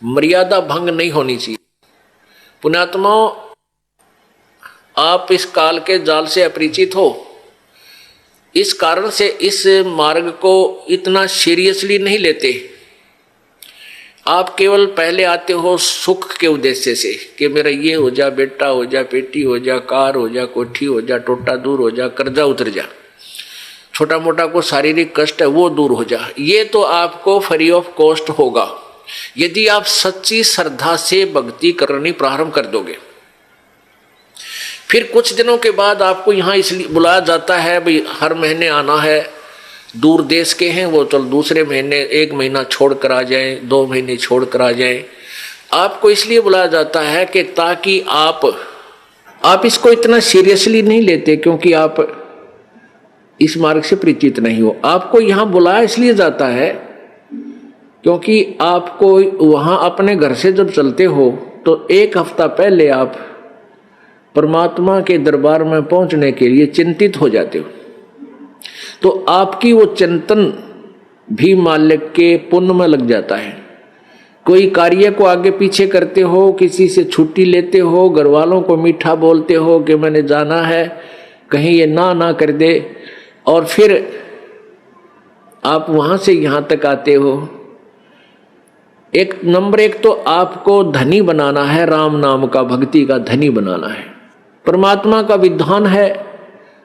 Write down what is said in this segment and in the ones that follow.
मर्यादा भंग नहीं होनी चाहिए। पुण्यात्माओं, आप इस काल के जाल से अपरिचित हो, इस कारण से इस मार्ग को इतना सीरियसली नहीं लेते। आप केवल पहले आते हो सुख के उद्देश्य से कि मेरा ये हो जा, बेटा हो जा, बेटी हो जा, कार हो जा, कोठी हो जा, टोटा दूर हो जा, कर्जा उतर जा, छोटा मोटा को शारीरिक कष्ट है वो दूर हो जा। ये तो आपको फ्री ऑफ कॉस्ट होगा यदि आप सच्ची श्रद्धा से भक्ति करनी प्रारंभ कर दोगे। फिर कुछ दिनों के बाद आपको यहाँ इसलिए बुलाया जाता है, भाई हर महीने आना है, दूर देश के हैं वो चल दूसरे महीने 1 महीना छोड़ कर आ जाए, 2 महीने छोड़ कर आ जाए। आपको इसलिए बुलाया जाता है कि ताकि आप इसको इतना सीरियसली नहीं लेते, क्योंकि आप इस मार्ग से परिचित नहीं हो। आपको यहाँ बुलाया इसलिए जाता है क्योंकि आपको वहाँ अपने घर से जब चलते हो तो 1 हफ्ता पहले आप परमात्मा के दरबार में पहुंचने के लिए चिंतित हो जाते हो। तो आपकी वो चिंतन भी मालिक के पुण्य में लग जाता है। कोई कार्य को आगे पीछे करते हो, किसी से छुट्टी लेते हो, घर वालों को मीठा बोलते हो कि मैंने जाना है, कहीं ये ना कर दे, और फिर आप वहां से यहां तक आते हो। नंबर 1 तो आपको धनी बनाना है, राम नाम का, भक्ति का धनी बनाना है। परमात्मा का विधान है,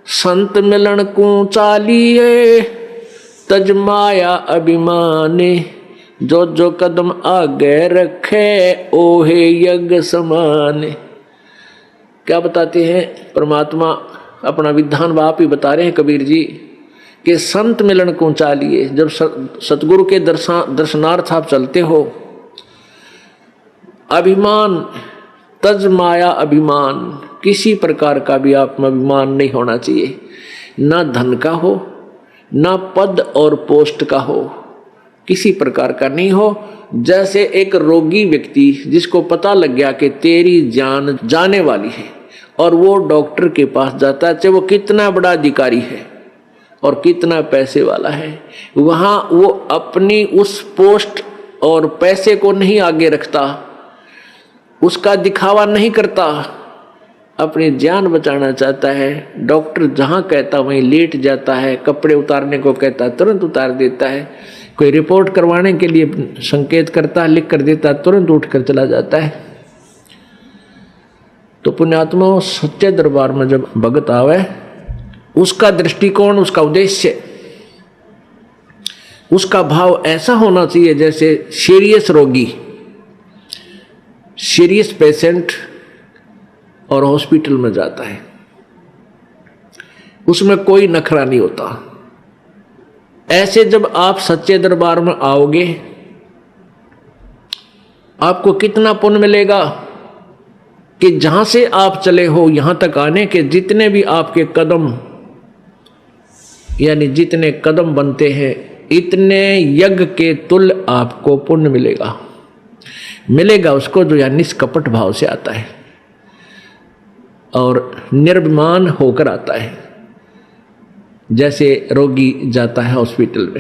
संत मिलन को चालिए तज माया अभिमाने, जो जो कदम आगे रखे ओहे यज्ञ समाने। क्या बताते हैं परमात्मा? अपना विधान आप ही बता रहे हैं कबीर जी कि संत मिलन को चालिए। जब सतगुरु के दर्शनार्थ आप चलते हो, अभिमान तज माया अभिमान, किसी प्रकार का भी आप में अभिमान नहीं होना चाहिए, ना धन का हो, ना पद और पोस्ट का हो, किसी प्रकार का नहीं हो। जैसे एक रोगी व्यक्ति जिसको पता लग गया कि तेरी जान जाने वाली है और वो डॉक्टर के पास जाता है, चाहे वो कितना बड़ा अधिकारी है और कितना पैसे वाला है, वहाँ वो अपनी उस पोस्ट और पैसे को नहीं आगे रखता, उसका दिखावा नहीं करता, अपनी जान बचाना चाहता है। डॉक्टर जहाँ कहता वहीं लेट जाता है, कपड़े उतारने को कहता तुरंत उतार देता है, कोई रिपोर्ट करवाने के लिए संकेत करता लिख कर देता, तुरंत उठकर चला जाता है। तो पुण्यात्मा, सच्चे दरबार में जब भगत आवे, उसका दृष्टिकोण, उसका उद्देश्य, उसका भाव ऐसा होना चाहिए जैसे सीरियस रोगी, सीरियस पेशेंट और हॉस्पिटल में जाता है, उसमें कोई नखरा नहीं होता। ऐसे जब आप सच्चे दरबार में आओगे, आपको कितना पुण्य मिलेगा कि जहां से आप चले हो यहां तक आने के जितने भी आपके कदम, यानी जितने कदम बनते हैं, इतने यज्ञ के तुल्य आपको पुण्य मिलेगा उसको जो यानी निष्कपट भाव से आता है और निर्भिमान होकर आता है, जैसे रोगी जाता है हॉस्पिटल में।